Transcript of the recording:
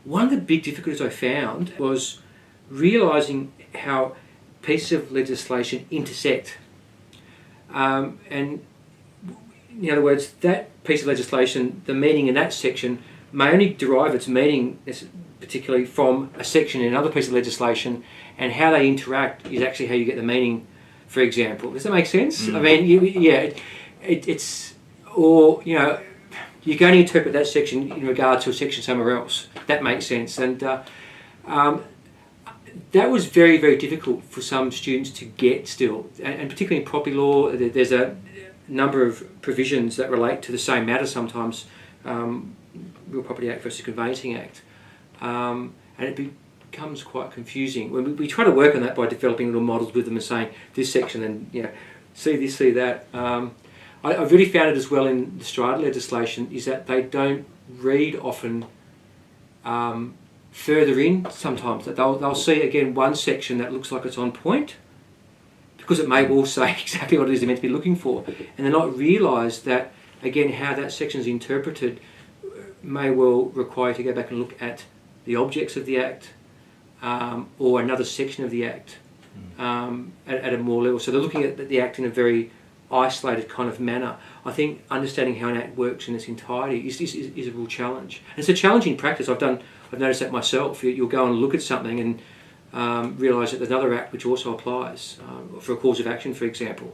One of the big difficulties I found was realising how pieces of legislation intersect. And in other words, that piece of legislation, the meaning in that section, may only derive its meaning particularly from a section in another piece of legislation, and how they interact is actually how you get the meaning, for example. Does that make sense? I mean, it's, or, you know, you can only interpret that section in regard to a section somewhere else. That makes sense. And that was very, very difficult for some students to get still, and particularly in property law, there's a number of provisions that relate to the same matter sometimes, Real Property Act versus Conveyancing Act, and it becomes quite confusing. When we try to work on that by developing little models with them and saying this section and, you know, see this, see that. I've really found it as well in the strata legislation is that they don't read often further in sometimes. That they'll see again one section that looks like it's on point, because it may well say exactly what it is they're meant to be looking for, and they're not realise that, again, how that section is interpreted may well require you to go back and look at the objects of the Act, or another section of the Act at a more level. So they're looking at the Act in a very isolated kind of manner. I think understanding how an Act works in its entirety is a real challenge. And it's a challenging practice. I've noticed that myself. You'll go and look at something and realise that there's another Act which also applies for a cause of action, for example.